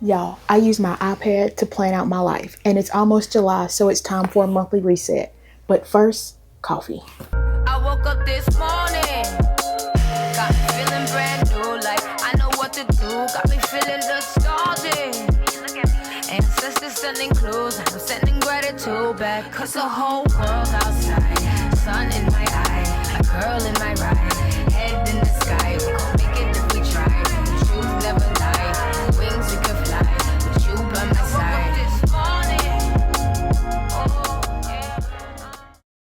Y'all, I use my iPad to plan out my life, and it's almost July, so it's time for a monthly reset. But first, coffee. I woke up this morning, got me feeling brand new, like I know what to do, got me feeling nostalgic. Ancestors sending clues, I'm sending gratitude back, cause the whole world outside, sun in my eye, a girl in my ride, head in the sky, we gon' make it if we try, the truth never lie, wings we can fly, with you by my side. This morning, oh yeah.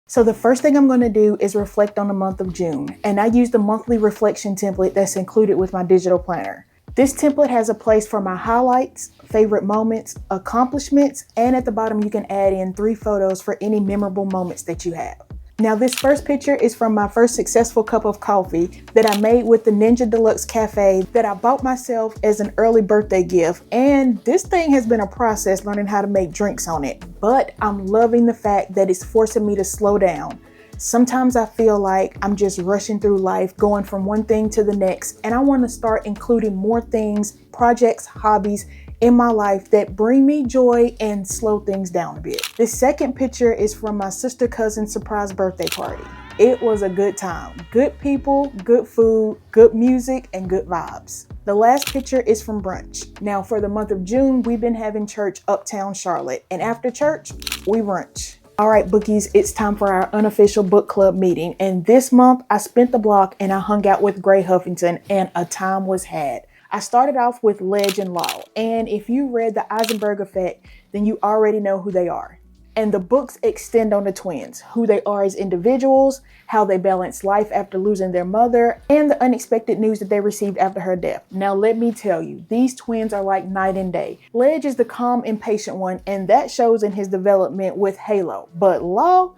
So the first thing I'm going to do is reflect on the month of June, and I use the monthly reflection template that's included with my digital planner. This template has a place for my highlights, favorite moments, accomplishments, and at the bottom you can add in 3 photos for any memorable moments that you have. Now this first picture is from my first successful cup of coffee that I made with the Ninja Deluxe Cafe that I bought myself as an early birthday gift, and this thing has been a process learning how to make drinks on it, but I'm loving the fact that it's forcing me to slow down. Sometimes I feel like I'm just rushing through life, going from one thing to the next, and I want to start including more things, projects, hobbies in my life that bring me joy and slow things down a bit. This second picture is from my sister cousin's surprise birthday party. It was a good time. Good people, good food, good music, and good vibes. The last picture is from brunch. Now for the month of June, we've been having church uptown Charlotte, and after church, we brunch. All right, bookies, it's time for our unofficial book club meeting. And this month I spent the block and I hung out with Gray Huffington and a time was had. I started off with Ledge and Law. And if you read The Eisenberg Effect, then you already know who they are. And the books extend on the twins, who they are as individuals, how they balance life after losing their mother, and the unexpected news that they received after her death. Now let me tell you, these twins are like night and day. Ledge is the calm, impatient one, and that shows in his development with Halo. But Law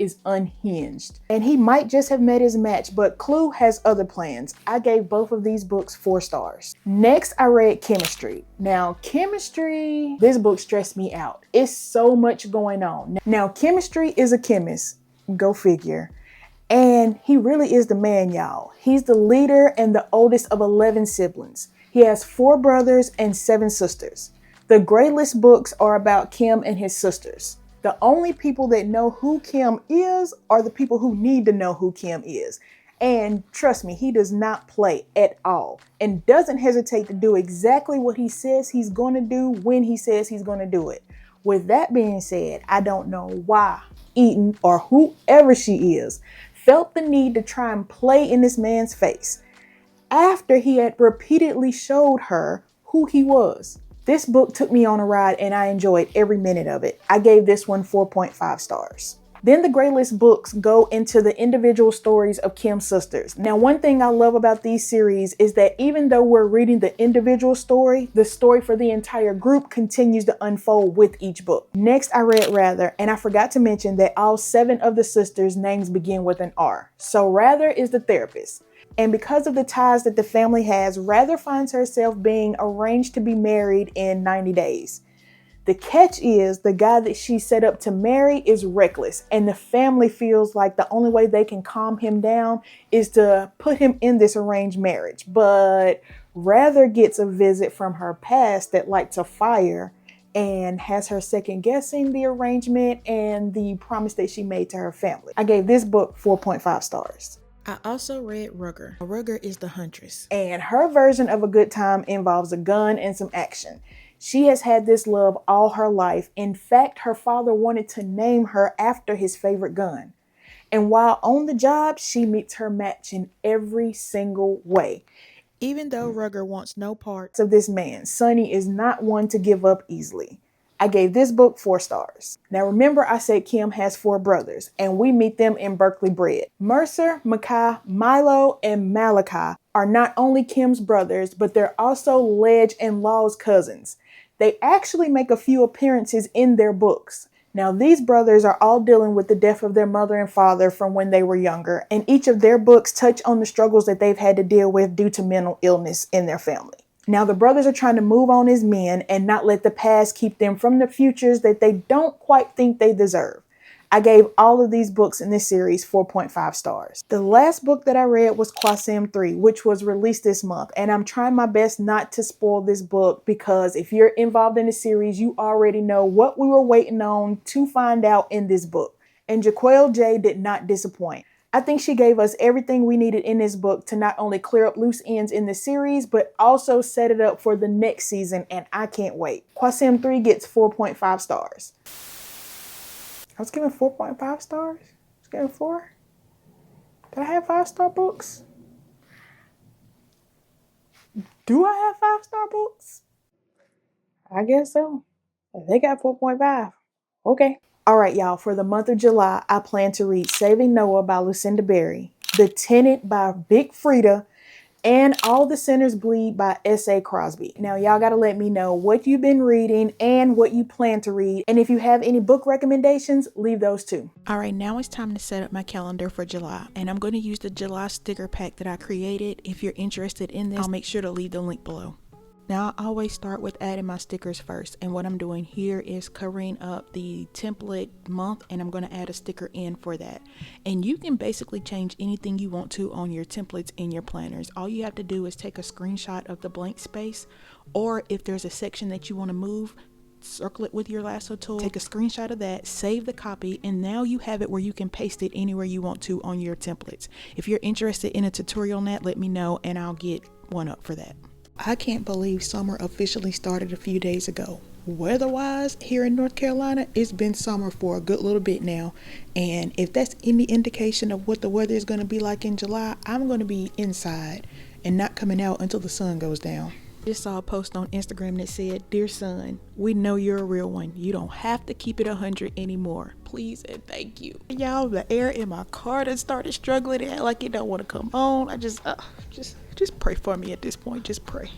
is unhinged. And he might just have met his match, but Clue has other plans. I gave both of these books 4 stars. Next, I read Chemistry. Now, Chemistry, this book stressed me out. It's so much going on. Now, Chemistry is a chemist. Go figure. And he really is the man, y'all. He's the leader and the oldest of 11 siblings. He has 4 brothers and 7 sisters. The Gray List books are about Kim and his sisters. The only people that know who Kim is are the people who need to know who Kim is. And trust me, he does not play at all and doesn't hesitate to do exactly what he says he's going to do when he says he's going to do it. With that being said, I don't know why Eaton or whoever she is felt the need to try and play in this man's face after he had repeatedly showed her who he was. This book took me on a ride and I enjoyed every minute of it. I gave this one 4.5 stars. Then the Gray List books go into the individual stories of Kim's sisters. Now, one thing I love about these series is that even though we're reading the individual story, the story for the entire group continues to unfold with each book. Next, I read Rather, and I forgot to mention that all 7 of the sisters' names begin with an R. So Rather is the therapist. And because of the ties that the family has, Rather finds herself being arranged to be married in 90 days. The catch is the guy that she set up to marry is reckless, and the family feels like the only way they can calm him down is to put him in this arranged marriage. But Rather gets a visit from her past that lights a fire and has her second guessing the arrangement and the promise that she made to her family. I gave this book 4.5 stars. I also read Rugger. Rugger is the huntress, and her version of a good time involves a gun and some action. She has had this love all her life. In fact, her father wanted to name her after his favorite gun. And while on the job, she meets her match in every single way. Even though Rugger wants no parts of this man, Sonny is not one to give up easily. I gave this book 4 stars. Now remember I said Kim has 4 brothers, and we meet them in Berkeley Bred. Mercer, Makai, Milo, and Malachi are not only Kim's brothers, but they're also Ledge and Law's cousins. They actually make a few appearances in their books. Now these brothers are all dealing with the death of their mother and father from when they were younger, and each of their books touch on the struggles that they've had to deal with due to mental illness in their family. Now the brothers are trying to move on as men and not let the past keep them from the futures that they don't quite think they deserve. I gave all of these books in this series 4.5 stars. The last book that I read was Quasim 3, which was released this month. And I'm trying my best not to spoil this book because if you're involved in the series, you already know what we were waiting on to find out in this book. And Jaquel J did not disappoint. I think she gave us everything we needed in this book to not only clear up loose ends in the series, but also set it up for the next season, and I can't wait. Quasim 3 gets 4.5 stars. I was giving 4.5 stars? I was giving 4? Did I have 5-star books? Do I have 5-star books? I guess so. They got 4.5. Okay. All right, y'all. For the month of July, I plan to read Saving Noah by Lucinda Berry, The Tenant by Big Frida, and All the Sinners Bleed by S.A. Crosby. Now, y'all got to let me know what you've been reading and what you plan to read. And if you have any book recommendations, leave those too. All right, now it's time to set up my calendar for July. And I'm going to use the July sticker pack that I created. If you're interested in this, I'll make sure to leave the link below. Now, I always start with adding my stickers first, and what I'm doing here is covering up the template month, and I'm going to add a sticker in for that. And you can basically change anything you want to on your templates in your planners. All you have to do is take a screenshot of the blank space, or if there's a section that you want to move, circle it with your lasso tool, take a screenshot of that, save the copy, and now you have it where you can paste it anywhere you want to on your templates. If you're interested in a tutorial on that, let me know and I'll get one up for that. I can't believe summer officially started a few days ago. Weather-wise, here in North Carolina, it's been summer for a good little bit now. And if that's any indication of what the weather is going to be like in July, I'm going to be inside and not coming out until the sun goes down. Just saw a post on Instagram that said, "Dear son, we know you're a real one. You don't have to keep it 100 anymore. Please and thank you." Y'all, the air in my car done started struggling and like it don't want to come on. I just pray for me at this point. Just pray.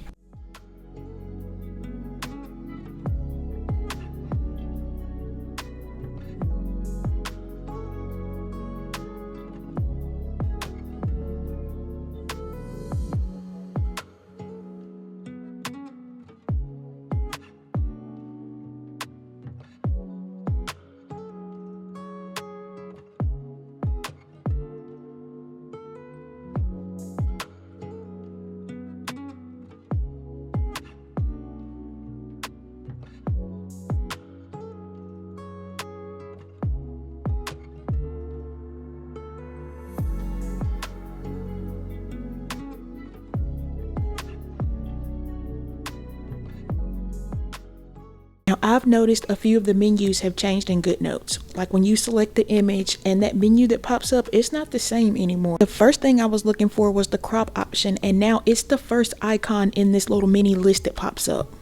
Now, I've noticed a few of the menus have changed in GoodNotes. Like when you select the image and that menu that pops up, it's not the same anymore. The first thing I was looking for was the crop option, and now it's the first icon in this little mini list that pops up.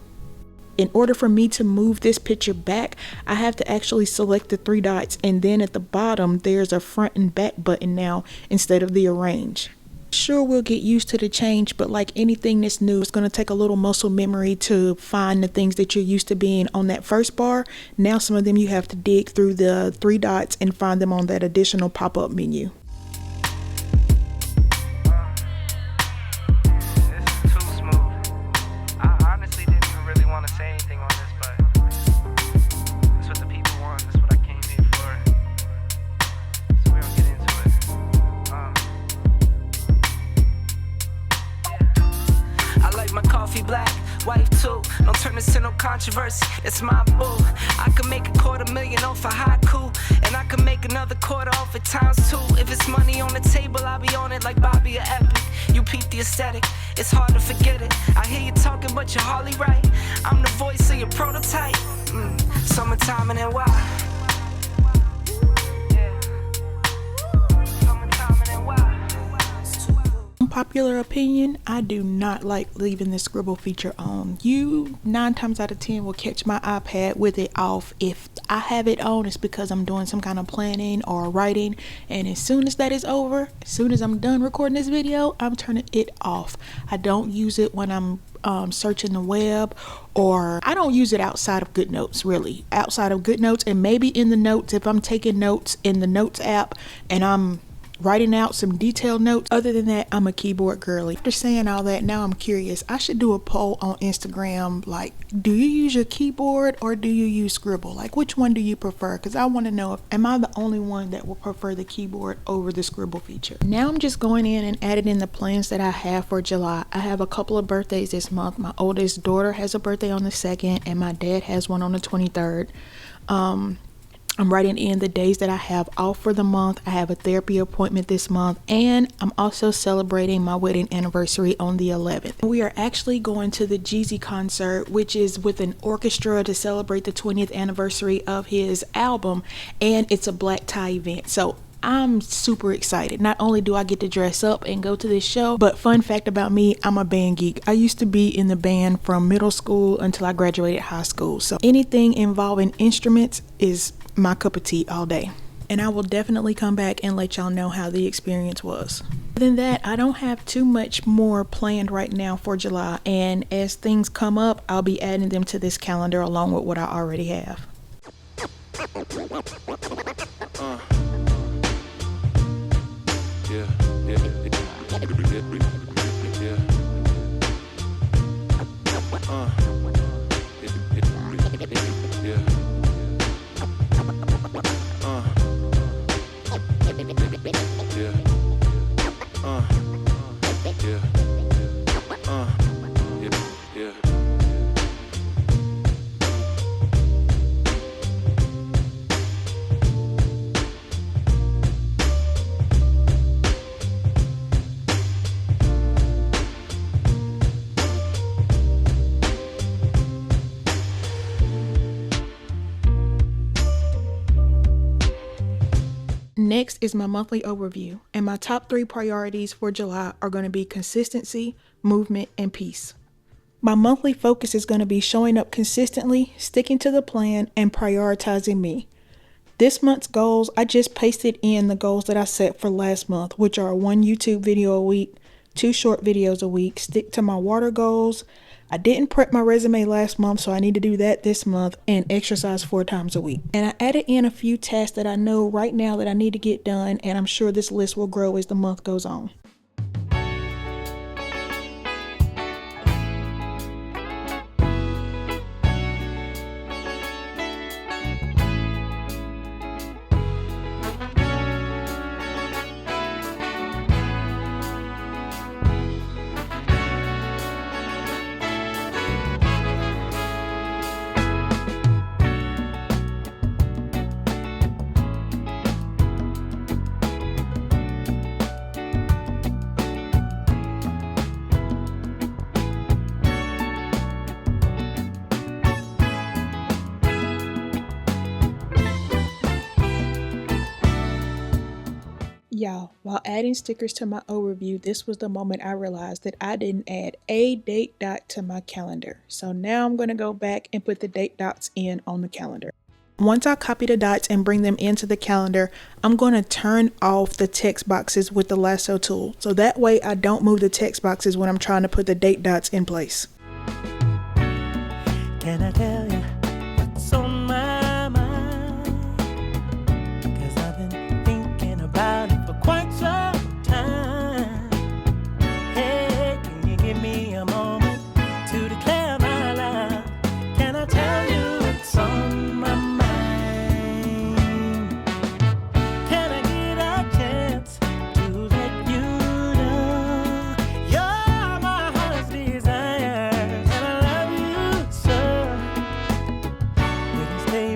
In order for me to move this picture back, I have to actually select the 3 dots, and then at the bottom, there's a front and back button now instead of the arrange. Sure, we'll get used to the change, but like anything that's new, it's going to take a little muscle memory to find the things that you're used to being on that first bar. Now some of them you have to dig through the 3 dots and find them on that additional pop-up menu. Wife too, don't turn this to no controversy, it's my boo. I can make $250,000 off a haiku, and I can make another quarter off it ×2. If it's money on the table, I'll be on it like Bobby or Epic. You peep the aesthetic, it's hard to forget it. I hear you talking, but you're hardly right. I'm the voice of your prototype. Summertime and then why? Unpopular opinion, I do not like leaving the scribble feature on. You 9 times out of 10 will catch my iPad with it off. If I have it on, it's because I'm doing some kind of planning or writing, and as soon as that is over, as soon as I'm done recording this video, I'm turning it off. I don't use it when I'm searching the web, or I don't use it outside of GoodNotes, really. Outside of GoodNotes, and maybe in the notes if I'm taking notes in the notes app and I'm writing out some detailed notes. Other than that, I'm a keyboard girly. After saying all that, now I'm curious. I should do a poll on Instagram, like, do you use your keyboard or do you use Scribble? Like, which one do you prefer? Because I want to know, am I the only one that will prefer the keyboard over the Scribble feature? Now I'm just going in and adding in the plans that I have for July. I have a couple of birthdays this month. My oldest daughter has a birthday on the 2nd and my dad has one on the 23rd. I'm writing in the days that I have off for the month. I have a therapy appointment this month, and I'm also celebrating my wedding anniversary on the 11th. We are actually going to the Jeezy concert, which is with an orchestra to celebrate the 20th anniversary of his album, and it's a black tie event. So I'm super excited. Not only do I get to dress up and go to this show, but fun fact about me, I'm a band geek. I used to be in the band from middle school until I graduated high school. So anything involving instruments is my cup of tea all day. And I will definitely come back and let y'all know how the experience was. Other than that, I don't have too much more planned right now for July. And as things come up, I'll be adding them to this calendar along with what I already have. Next is my monthly overview, and my top 3 priorities for July are going to be consistency, movement, and peace. My monthly focus is going to be showing up consistently, sticking to the plan, and prioritizing me. This month's goals, I just pasted in the goals that I set for last month, which are 1 YouTube video a week, 2 short videos a week, stick to my water goals. I didn't prep my resume last month, so I need to do that this month, and exercise 4 times a week. And I added in a few tasks that I know right now that I need to get done, and I'm sure this list will grow as the month goes on. Y'all, while adding stickers to my overview, this was the moment I realized that I didn't add a date dot to my calendar. So now I'm going to go back and put the date dots in on the calendar. Once I copy the dots and bring them into the calendar, I'm going to turn off the text boxes with the lasso tool. So that way I don't move the text boxes when I'm trying to put the date dots in place. Can I tell you what's on my mind? 'Cause I've been thinking about it for quite some time. Hey, can you give me a moment to declare my love? Can I tell you what's on my mind? Can I get a chance to let you know you're my heart's desire, and I love you so? Will you stay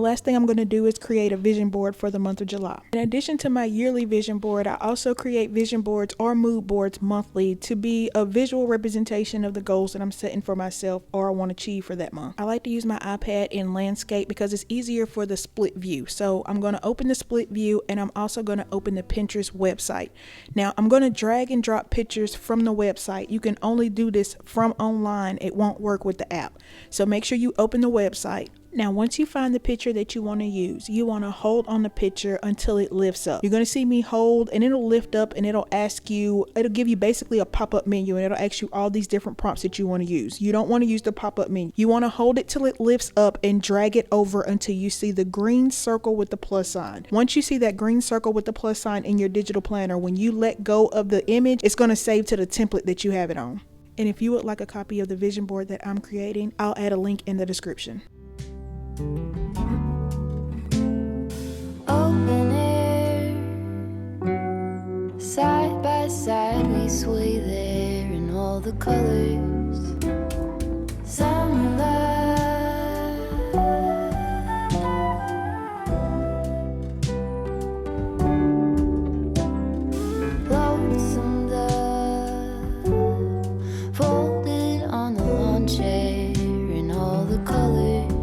last thing I'm going to do is create a vision board for the month of July. In addition to my yearly vision board, I also create vision boards or mood boards monthly to be a visual representation of the goals that I'm setting for myself or I want to achieve for that month. I like to use my iPad in landscape because it's easier for the split view. So I'm going to open the split view, and I'm also going to open the Pinterest website. Now I'm going to drag and drop pictures from the website. You can only do this from online. It won't work with the app. So make sure you open the website. Now, once you find the picture that you want to use, you want to hold on the picture until it lifts up. You're going to see me hold, and it'll lift up, and it'll give you basically a pop-up menu, and it'll ask you all these different prompts that you want to use. You don't want to use the pop-up menu. You want to hold it till it lifts up and drag it over until you see the green circle with the plus sign. Once you see that green circle with the plus sign in your digital planner, when you let go of the image, it's going to save to the template that you have it on. And if you would like a copy of the vision board that I'm creating, I'll add a link in the description. Open air, side by side we sway there in all the colors. Summer love, lonesome dove, folded on the lawn chair in all the colors.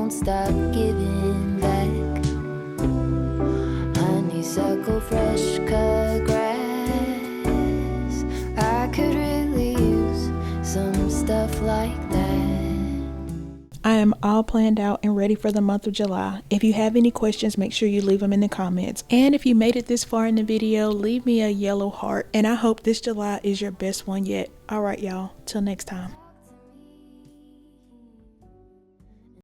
Stop giving back. Honeysuckle, fresh cut grass. I could really use some stuff like that. I am all planned out and ready for the month of July. If you have any questions, make sure you leave them in the comments. And if you made it this far in the video, leave me a yellow heart. And I hope this July is your best one yet. All right, y'all. Till next time.